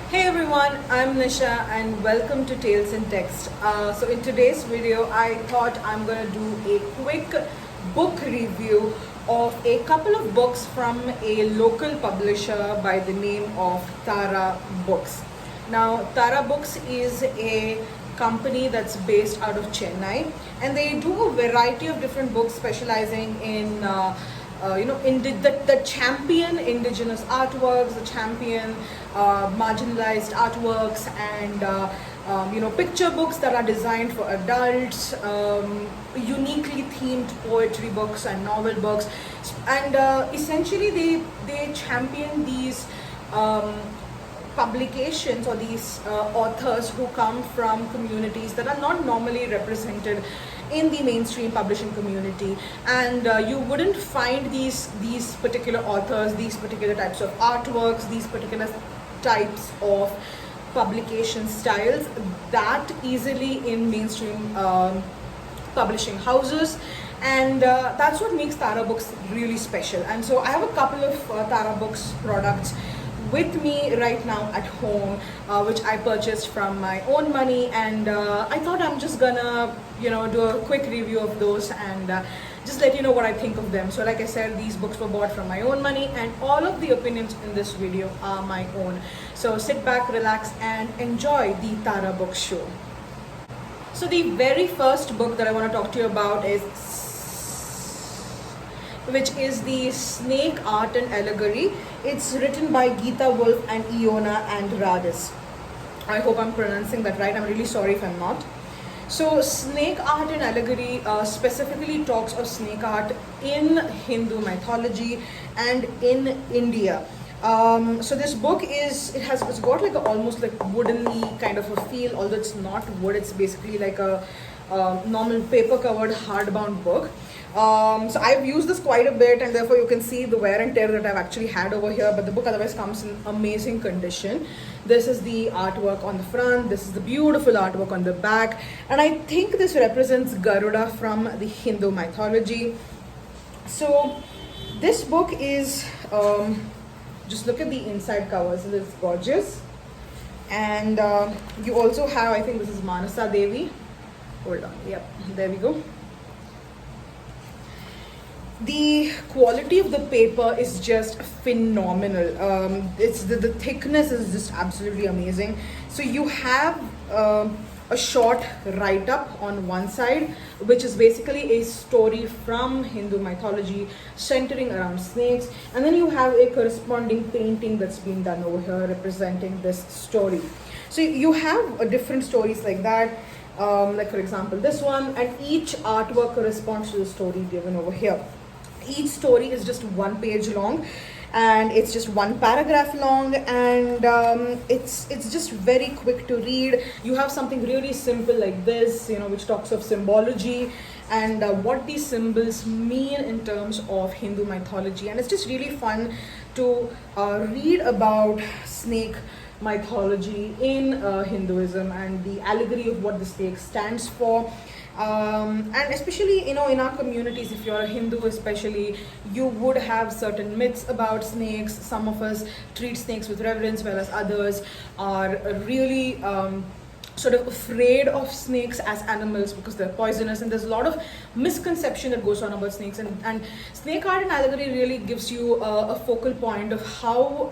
Hey everyone, I'm Nisha and welcome to Tales in Text. So in today's video, I thought I'm gonna do a quick book review of a couple of books from a local publisher by the name of Tara Books. Now, Tara Books is a company that's based out of Chennai, and they do a variety of different books specializing in the champion indigenous artworks, the champion marginalized artworks, and picture books that are designed for adults, uniquely themed poetry books and novel books, and essentially they champion these publications or these authors who come from communities that are not normally represented in the mainstream publishing community, and you wouldn't find these particular authors, these particular types of artworks, these particular types of publication styles that easily in mainstream publishing houses, and that's what makes Tara Books really special. And so I have a couple of Tara Books products with me right now at home, which I purchased from my own money, and I thought I'm just gonna do a quick review of those and just let you know what I think of them. So like I said, these books were bought from my own money, and all of the opinions in this video are my own. So sit back, relax, and enjoy the Tara Books show. So the very first book that I want to talk to you about is the Snake Art and Allegory. It's written by Geeta Wolf and Iona and Radis. I hope I'm pronouncing that right. I'm really sorry if I'm not. So Snake Art and Allegory specifically talks of snake art in Hindu mythology and in India. So this book it's got like almost like woodenly kind of a feel, although it's not wood. It's basically like a normal paper covered hardbound book. So I've used this quite a bit, and therefore you can see the wear and tear that I've actually had over here, but the book otherwise comes in amazing condition. This is the artwork on the front, this is the beautiful artwork on the back, and I think this represents Garuda from the Hindu mythology. So this book is, just look at the inside cover, so it's gorgeous. And you also have, I think this is Manasa Devi. Hold on, yep, there we go. The quality of the paper is just phenomenal. It's the thickness is just absolutely amazing. So you have a short write-up on one side, which is basically a story from Hindu mythology centering around snakes, and then you have a corresponding painting that's been done over here representing this story. So you have different stories like that, like for example this one, and each artwork corresponds to the story given over here. Each story is just one page long, and it's just one paragraph long, and it's just very quick to read. You have something really simple like this, which talks of symbology and what these symbols mean in terms of Hindu mythology, and it's just really fun to read about snake mythology in Hinduism and the allegory of what the snake stands for. And especially in our communities, if you're a Hindu especially, you would have certain myths about snakes. Some of us treat snakes with reverence, whereas others are really sort of afraid of snakes as animals because they're poisonous, and there's a lot of misconception that goes on about snakes, and Snake Art and Allegory really gives you a focal point of how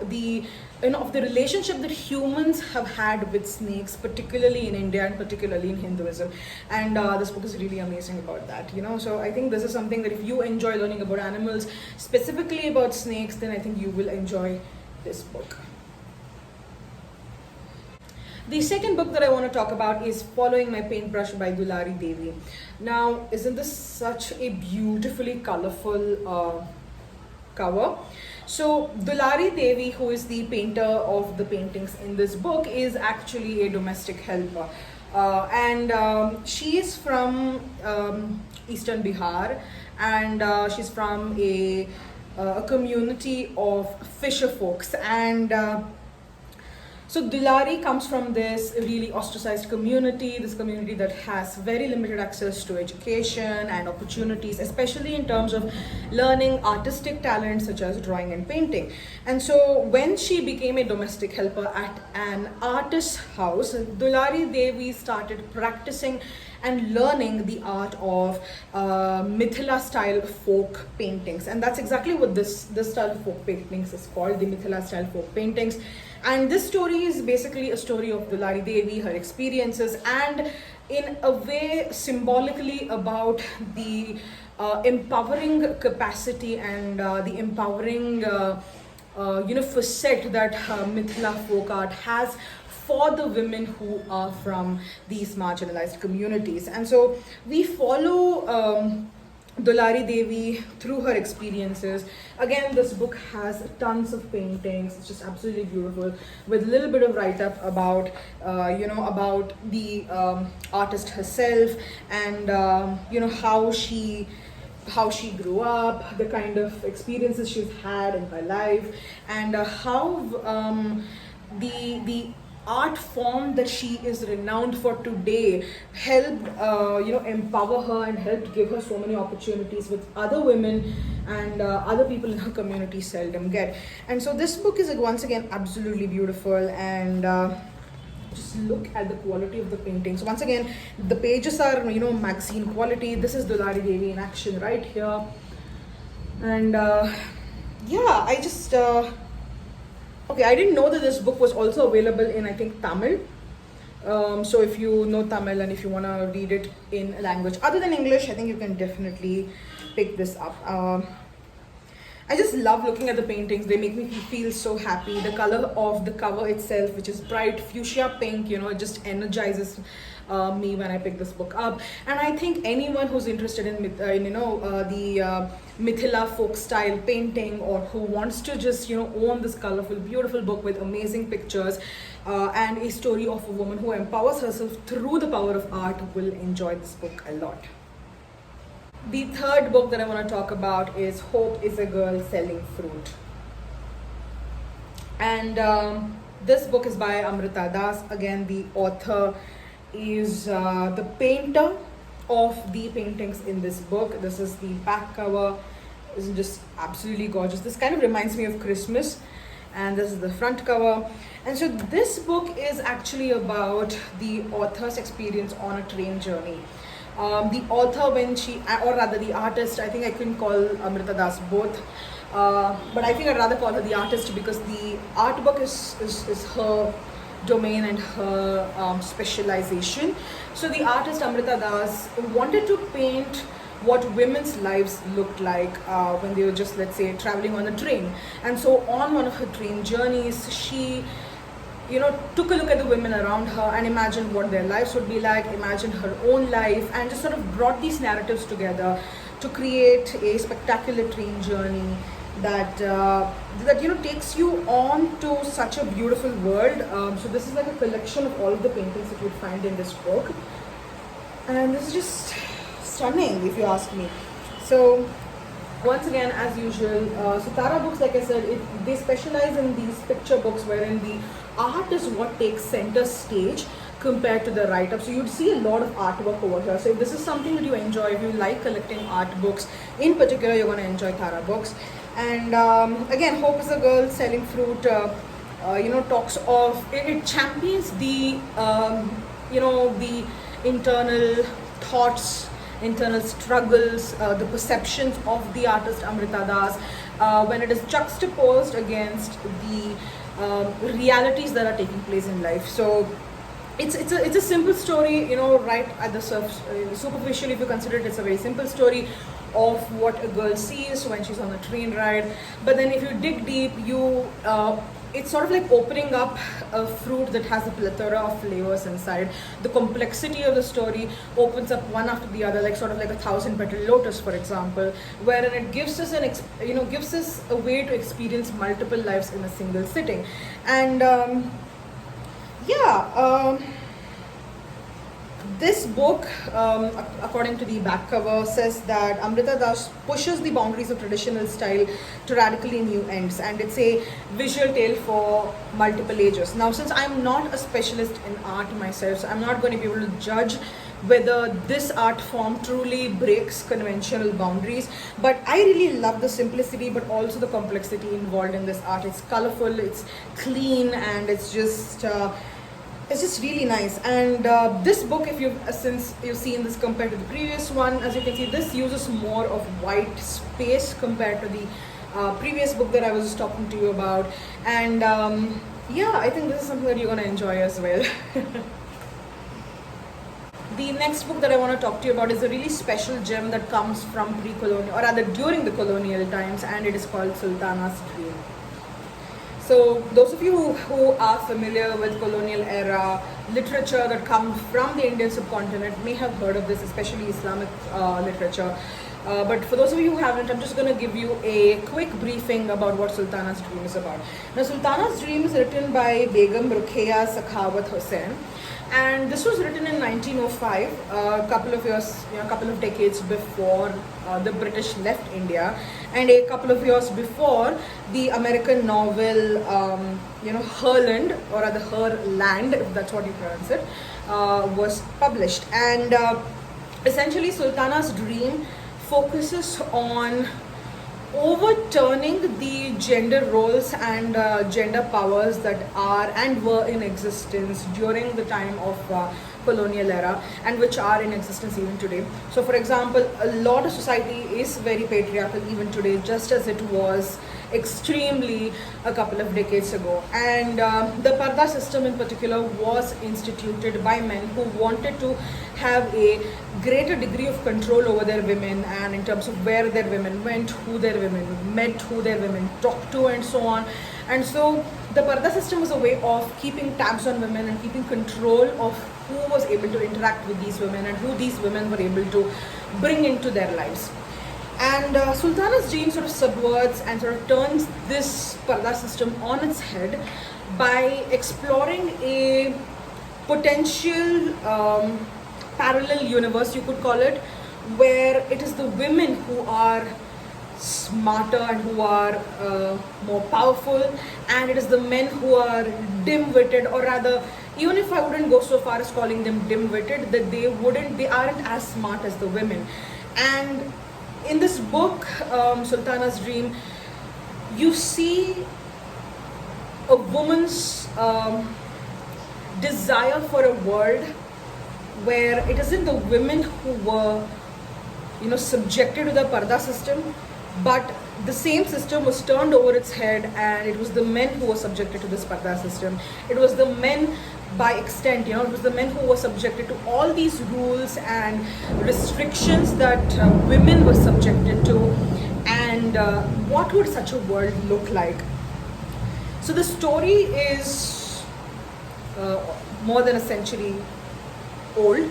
of the relationship that humans have had with snakes, particularly in India and particularly in Hinduism. And this book is really amazing about that, so I think this is something that if you enjoy learning about animals, specifically about snakes, then I think you will enjoy this book. The second book that I want to talk about is Following My Paintbrush by Dulari Devi. Now, isn't this such a beautifully colorful cover? So Dulari Devi, who is the painter of the paintings in this book, is actually a domestic helper, and she is from Eastern Bihar, and she's from a community of fisher folks, and So Dulari comes from this really ostracized community, this community that has very limited access to education and opportunities, especially in terms of learning artistic talents such as drawing and painting. And so when she became a domestic helper at an artist's house, Dulari Devi started practicing and learning the art of Mithila style folk paintings. And that's exactly what this style of folk paintings is called, the Mithila style folk paintings. And this story is basically a story of Dulari Devi, her experiences, and in a way symbolically about the empowering capacity and the empowering facet that Mithila folk art has for the women who are from these marginalized communities. And so we follow Dulari Devi through her experiences. Again, this book has tons of paintings. It's just absolutely beautiful, with a little bit of write-up about, about the artist herself, and how she grew up, the kind of experiences she's had in her life, and how the art form that she is renowned for today helped empower her and helped give her so many opportunities with other women and other people in her community seldom get. And so this book is once again absolutely beautiful, and just look at the quality of the paintings. Once again, the pages are magazine quality. This is Dulari Devi in action right here. And I just okay, I didn't know that this book was also available in, I think, Tamil. So if you know Tamil and if you want to read it in a language other than English, I think you can definitely pick this up. I just love looking at the paintings. They make me feel so happy. The color of the cover itself, which is bright fuchsia pink, it just energizes me when I pick this book up. And I think anyone who's interested in the Mithila folk style painting, or who wants to just own this colorful, beautiful book with amazing pictures and a story of a woman who empowers herself through the power of art, will enjoy this book a lot. The third book that I want to talk about is Hope is a Girl Selling Fruit. And this book is by Amrita Das. Again, the author is the painter of the paintings in this book. This is the back cover. It's just absolutely gorgeous. This kind of reminds me of Christmas. And this is the front cover. And so this book is actually about the author's experience on a train journey. The author, the artist, I think I couldn't call Amrita Das both, but I think I'd rather call her the artist, because the art book is her domain and her specialization. So the artist Amrita Das wanted to paint what women's lives looked like when they were just, let's say, traveling on a train. And so on one of her train journeys, she took a look at the women around her and imagined what their lives would be like, imagined her own life, and just sort of brought these narratives together to create a spectacular train journey that takes you on to such a beautiful world. So this is like a collection of all of the paintings that you'd find in this book, and this is just stunning if you ask me. So once again, as usual, so Tara Books, like I said, they specialize in these picture books wherein the art is what takes center stage compared to the write-up. So you'd see a lot of artwork over here. So if this is something that you enjoy, if you like collecting art books in particular, you're going to enjoy Tara Books. And again, Hope is a Girl Selling Fruit, talks of, it champions the, the internal thoughts, internal struggles, the perceptions of the artist Amrita Das, when it is juxtaposed against the realities that are taking place in life. So it's a simple story, right at the surface, superficially if you consider it, it's a very simple story of what a girl sees when she's on a train ride. But then if you dig deep, it's sort of like opening up a fruit that has a plethora of flavors inside. The complexity of the story opens up one after the other, like sort of like a 1,000-petal lotus, for example, wherein it gives us gives us a way to experience multiple lives in a single sitting. And This book, according to the back cover, says that Amrita Das pushes the boundaries of traditional style to radically new ends, and it's a visual tale for multiple ages. Now, since I'm not a specialist in art myself, so I'm not going to be able to judge whether this art form truly breaks conventional boundaries, but I really love the simplicity but also the complexity involved in this art. It's colorful, it's clean, and it's just really nice. And this book, if you've since you've seen this compared to the previous one, as you can see, this uses more of white space compared to the previous book that I was talking to you about. And yeah, I think this is something that you're going to enjoy as well. The next book that I want to talk to you about is a really special gem that comes from pre-colonial, or rather during the colonial times, and it is called Sultanas Dream. So those of you who are familiar with colonial era literature that comes from the Indian subcontinent may have heard of this, especially Islamic literature. But for those of you who haven't, I'm just going to give you a quick briefing about what Sultana's Dream is about. Now, Sultana's Dream is written by Begum Ruqayya Sakhawat Hussain, and this was written in 1905, a couple of years, a couple of decades before the British left India, and a couple of years before the American novel, Herland, or rather Herland, if that's what you pronounce it, was published. And essentially, Sultana's Dream focuses on overturning the gender roles and gender powers that are and were in existence during the time of colonial era, and which are in existence even today. So for example, a lot of society is very patriarchal even today, just as it was extremely a couple of decades ago. And the parda system in particular was instituted by men who wanted to have a greater degree of control over their women, and in terms of where their women went, who their women met, who their women talked to, and so on. And so the parda system was a way of keeping tabs on women and keeping control of who was able to interact with these women and who these women were able to bring into their lives. And Sultana's Dream sort of subverts and sort of turns this parda system on its head by exploring a potential parallel universe, you could call it, where it is the women who are smarter and who are more powerful, and it is the men who are dim-witted, or rather, even if I wouldn't go so far as calling them dim-witted, that they aren't as smart as the women. And in this book, Sultana's Dream, you see a woman's desire for a world where it isn't the women who were, subjected to the parda system, but the same system was turned over its head, and it was the men who were subjected to this parda system. It was the men, by extent, it was the men who were subjected to all these rules and restrictions that women were subjected to. And what would such a world look like? So the story is more than a century old,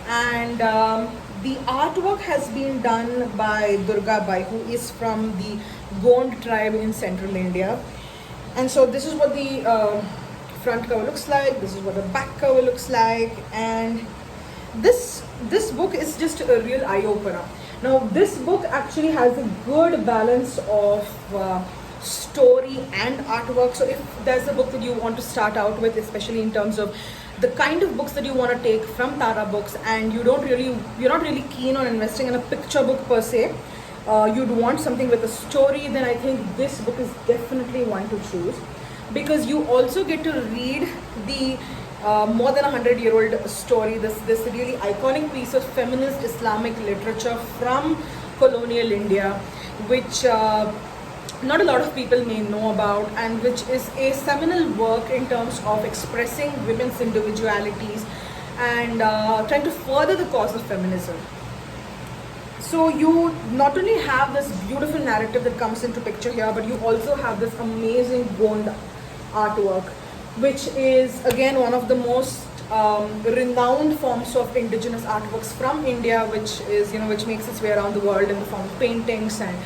and the artwork has been done by Durga Bai, who is from the Gond tribe in central India. And so this is what the front cover looks like, this is what the back cover looks like, and this book is just a real eye-opener. Now this book actually has a good balance of story and artwork. So if there's a book that you want to start out with, especially in terms of the kind of books that you want to take from Tara Books, and you're not really keen on investing in a picture book per se, you'd want something with a story, then I think this book is definitely one to choose, because you also get to read the more than 100-year-old story, this really iconic piece of feminist Islamic literature from colonial India, which not a lot of people may know about, and which is a seminal work in terms of expressing women's individualities and trying to further the cause of feminism. So you not only have this beautiful narrative that comes into picture here, but you also have this amazing Gond artwork, which is again one of the most renowned forms of indigenous artworks from India, which makes its way around the world in the form of paintings and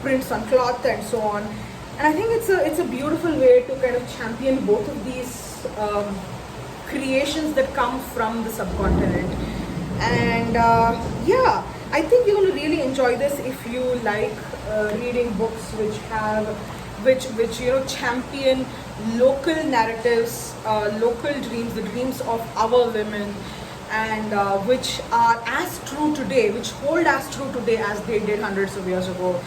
prints on cloth and so on. And I think it's a beautiful way to kind of champion both of these creations that come from the subcontinent. And yeah, I think you're going to really enjoy this if you like reading books which champion local narratives, local dreams, the dreams of our women, and which are as true today, which hold as true today as they did hundreds of years ago.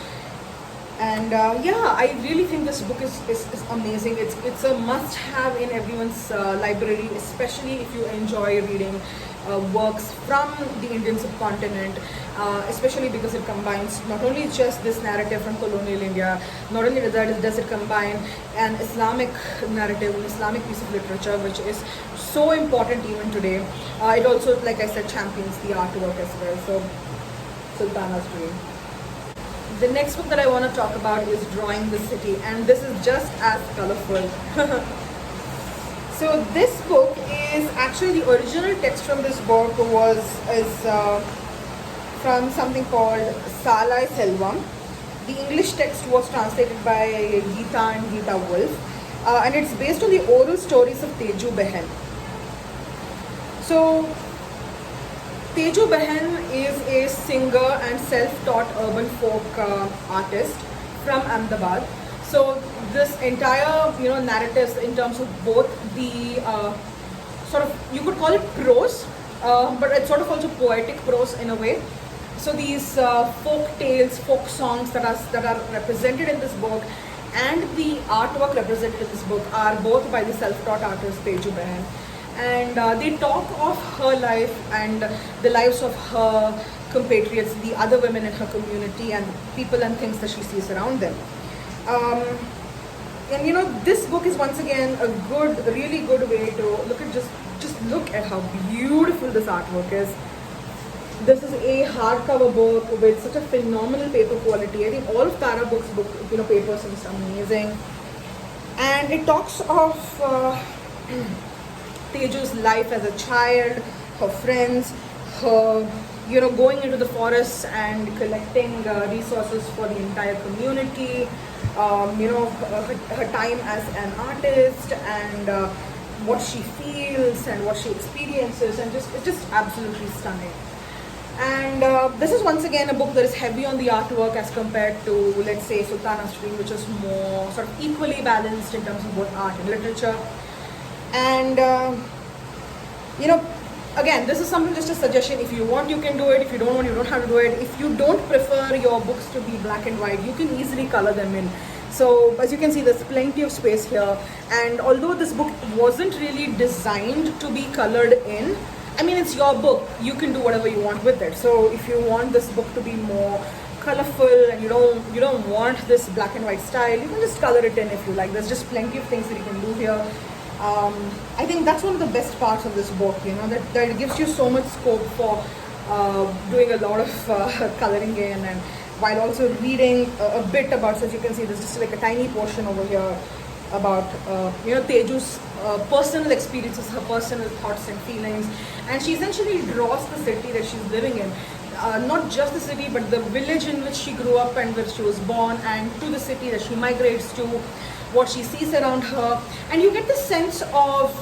And yeah, I really think this book is amazing. It's a must-have in everyone's library, especially if you enjoy reading works from the Indian subcontinent, especially because it combines not only just this narrative from colonial India, not only does it combine an Islamic narrative, an Islamic piece of literature, which is so important even today. It also, like I said, champions the artwork as well. So, Sultanas Dream. The next book that I want to talk about is Drawing the City, and this is just as colorful. So this book is actually, the original text from this book is from something called Salai Selvam. The English text was translated by Geeta and Geeta Wolf, and it's based on the oral stories of Teju Behen. So Teju Behen is a singer and self-taught urban folk artist from Ahmedabad. So this entire narratives in terms of both the sort of, you could call it prose, but it's sort of also poetic prose in a way. So these folk tales, folk songs that are represented in this book, and the artwork represented in this book are both by the self-taught artist Teju Behen. And they talk of her life and the lives of her compatriots, the other women in her community, and people and things that she sees around them. And this book is once again a really good way to look at just look at how beautiful this artwork is. This is a hardcover book with such a phenomenal paper quality. I think all of Tara Books papers are just amazing. And it talks of Teju's life as a child, her friends, her going into the forests and collecting resources for the entire community, her time as an artist, and what she feels and what she experiences, and it's just absolutely stunning. And this is once again a book that is heavy on the artwork as compared to, let's say, Sultanas Dream, which is more sort of equally balanced in terms of both art and literature. And again, this is something, just a suggestion. If you want, you can do it. If you don't want, you don't have to do it. If you don't prefer your books to be black and white, you can easily color them in. So as you can see, there's plenty of space here. And although this book wasn't really designed to be colored in, I mean, it's your book. You can do whatever you want with it. So if you want this book to be more colorful and you don't want this black and white style, you can just color it in if you like. There's just plenty of things that you can do here. I think that's one of the best parts of this book, that it gives you so much scope for doing a lot of coloring in, and while also reading a bit about, so as you can see, there's just like a tiny portion over here about Teju's personal experiences, her personal thoughts and feelings, and she essentially draws the city that she's living in. Not just the city, but the village in which she grew up and where she was born, and to the city that she migrates to, what she sees around her. And you get the sense of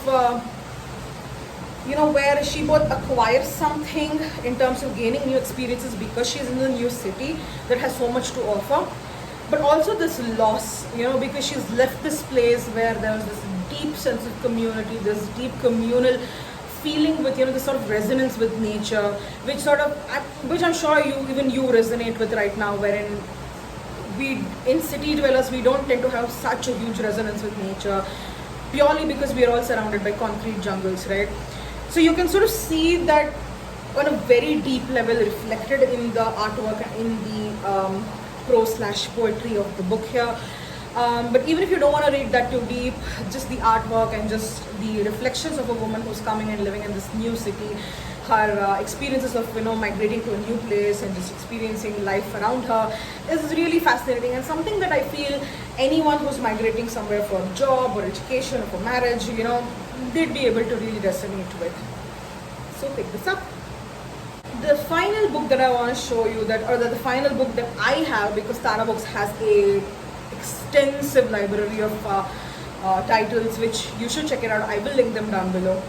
where she both acquires something in terms of gaining new experiences because she's in a new city that has so much to offer, but also this loss, because she's left this place where there's this deep sense of community, this deep communal feeling with this sort of resonance with nature, which I'm sure even you resonate with right now, wherein in city dwellers, we don't tend to have such a huge resonance with nature, purely because we are all surrounded by concrete jungles, right? So you can sort of see that on a very deep level reflected in the artwork, in the prose/poetry of the book here. But even if you don't want to read that too deep, just the artwork and just the reflections of a woman who's coming and living in this new city, her experiences of migrating to a new place and just experiencing life around her is really fascinating, and something that I feel anyone who's migrating somewhere for a job or education or for marriage, they'd be able to really resonate with. So pick this up. The final book that I want to show you, the final book that I have, because Tara Books has a extensive library of titles, which you should check it out. I will link them down below.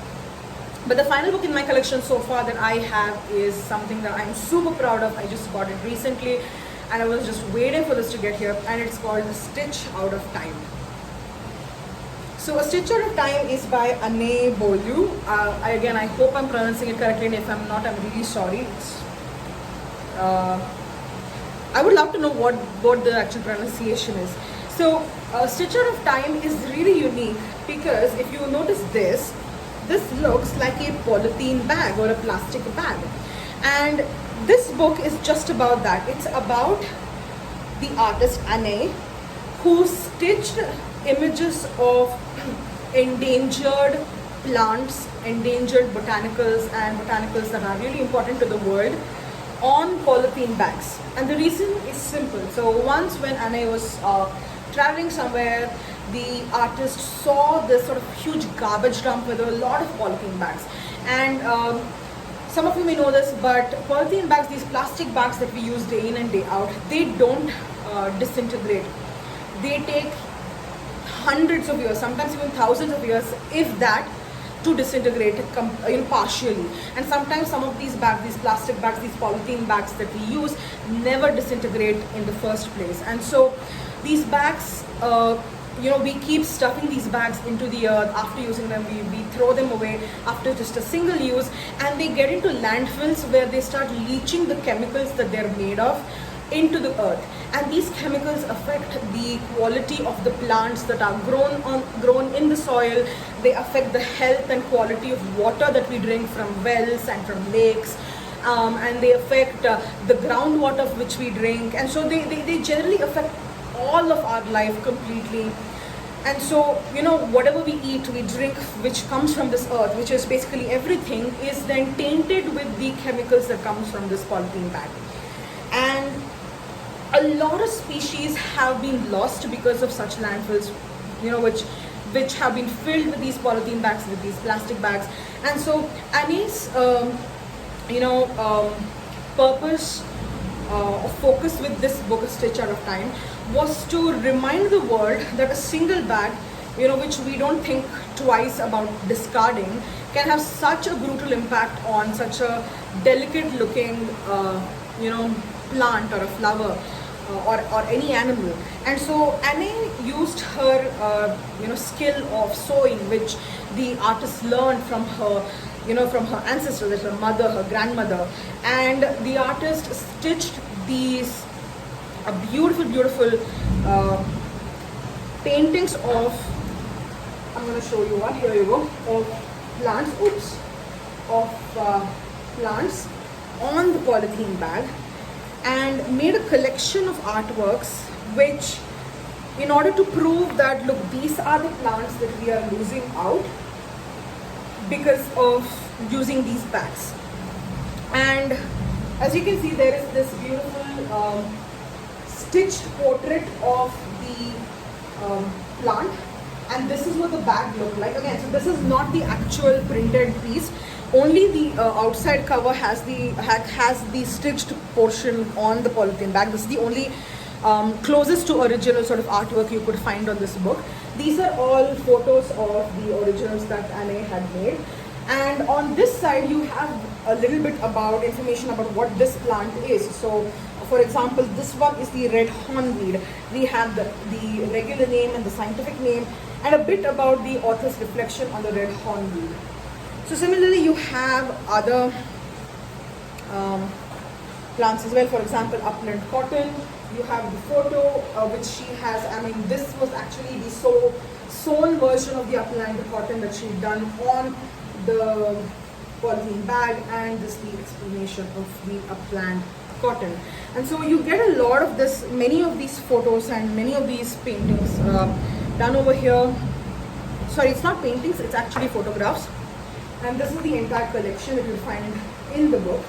But the final book in my collection so far that I have is something that I'm super proud of. I just got it recently and I was just waiting for this to get here, and it's called A Stitch Out of Time. So A Stitch Out of Time is by Anne Boileau. Again, I hope I'm pronouncing it correctly, and if I'm not, I'm really sorry. I would love to know what the actual pronunciation is. So A Stitch Out of Time is really unique because if you notice this looks like a polythene bag or a plastic bag. And this book is just about that. It's about the artist Anne, who stitched images of endangered plants, endangered botanicals, and botanicals that are really important to the world on polythene bags. And the reason is simple. So once when Anne was traveling somewhere, the artist saw this sort of huge garbage dump with a lot of polythene bags. And some of you may know this, but polythene bags, these plastic bags that we use day in and day out, they don't disintegrate. They take hundreds of years, sometimes even thousands of years, if that, to disintegrate partially. And sometimes some of these bags, these plastic bags, these polythene bags that we use never disintegrate in the first place. And so these bags, we keep stuffing these bags into the earth. After using them, we throw them away after just a single use, and they get into landfills where they start leaching the chemicals that they're made of into the earth. And these chemicals affect the quality of the plants that are grown in the soil. They affect the health and quality of water that we drink from wells and from lakes. And they affect the groundwater which we drink. And so they generally affect all of our life completely. And so, whatever we eat, we drink, which comes from this earth, which is basically everything, is then tainted with the chemicals that comes from this polythene bag. And a lot of species have been lost because of such landfills, which have been filled with these polythene bags, with these plastic bags. And so Annie's, purpose or focus with this book, A Stitch Out of Time, was to remind the world that a single bag, which we don't think twice about discarding, can have such a brutal impact on such a delicate looking, plant or a flower or any animal. And so Anne used her, skill of sewing, which the artist learned from her, from her ancestors, that's her mother, her grandmother. And the artist stitched these beautiful paintings of, I'm going to show you one, here you go, of plants, plants on the polythene bag, and made a collection of artworks which, in order to prove that, look, these are the plants that we are losing out because of using these bags. And as you can see, there is this beautiful stitched portrait of the plant, and this is what the bag looked like. Again, so this is not the actual printed piece. Only the outside cover has the stitched portion on the polythene bag. This is the only closest to original sort of artwork you could find on this book. These are all photos of the originals that Anne had made. And on this side, you have a little bit about information about what this plant is. So, for example, this one is the red hornweed. We have the regular name and the scientific name, and a bit about the author's reflection on the red hornweed. So similarly, you have other plants as well. For example, upland cotton. You have the photo which she has. I mean, this was actually the sewn version of the upland cotton that she'd done on the polythene bag, and this the explanation of the upland cotton. And so you get a lot of this, many of these photos and many of these paintings done over here. Sorry, it's not paintings, it's actually photographs. And this is the entire collection that you'll find in the book,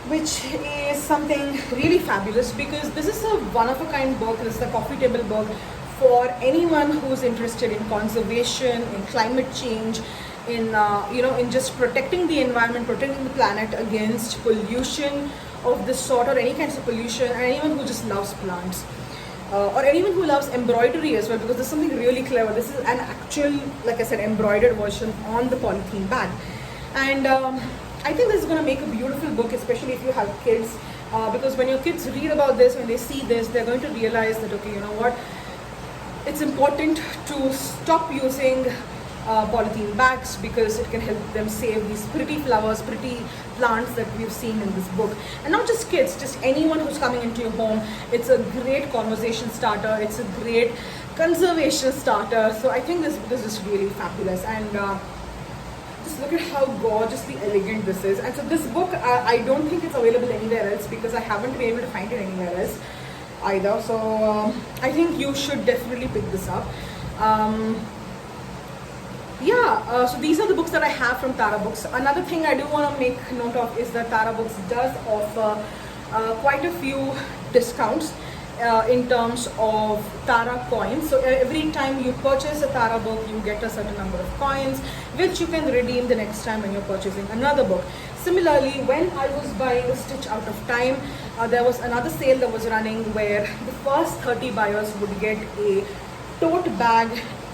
which is something really fabulous, because this is a one-of-a-kind book. This is a coffee table book for anyone who's interested in conservation, in climate change, in in just protecting the environment, protecting the planet against pollution of this sort, or any kinds of pollution, and anyone who just loves plants. or anyone who loves embroidery as well, because there's something really clever. This is an actual, like I said, embroidered version on the polythene bag. And I think this is going to make a beautiful book, especially if you have kids, because when your kids read about this, when they see this, they're going to realize that, okay, you know what, it's important to stop using polythene bags, because it can help them save these pretty flowers, pretty plants that we've seen in this book. And not just kids, just anyone who's coming into your home. It's a great conversation starter, it's a great conservation starter. So I think this book is just really fabulous. And just look at how gorgeously elegant this is. And so this book, I don't think it's available anywhere else, because I haven't been able to find it anywhere else either. So I think you should definitely pick this up. So these are the books that I have from Tara Books. Another thing I do want to make note of is that Tara Books does offer quite a few discounts in terms of Tara coins. So every time you purchase a Tara book, you get a certain number of coins, which you can redeem the next time when you're purchasing another book. Similarly, when I was buying A Stitch Out of Time, there was another sale that was running where the first 30 buyers would get a tote bag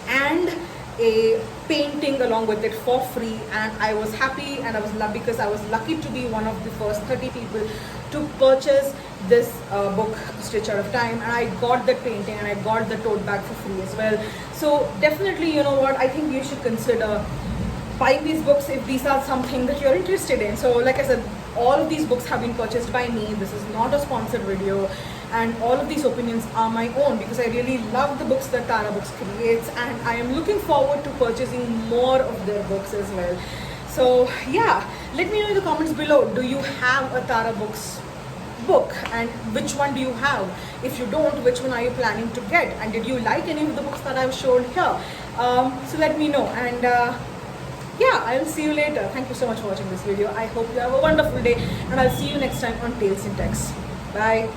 and a painting along with it for free. And I was happy, and I was lucky because I was lucky to be one of the first 30 people to purchase this book, Stitch Out of Time, and I got that painting and I got the tote bag for free as well. So definitely, you know what, I think you should consider buying these books if these are something that you're interested in. So like I said, all of these books have been purchased by me. This is not a sponsored video, and all of these opinions are my own, because I really love the books that Tara Books creates, and I am looking forward to purchasing more of their books as well. So yeah, let me know in the comments below, do you have a Tara Books book, and which one do you have? If you don't, which one are you planning to get, and did you like any of the books that I've shown here? So let me know. And yeah, I'll see you later. Thank you so much for watching this video. I hope you have a wonderful day, and I'll see you next time on Tales in Text. Bye.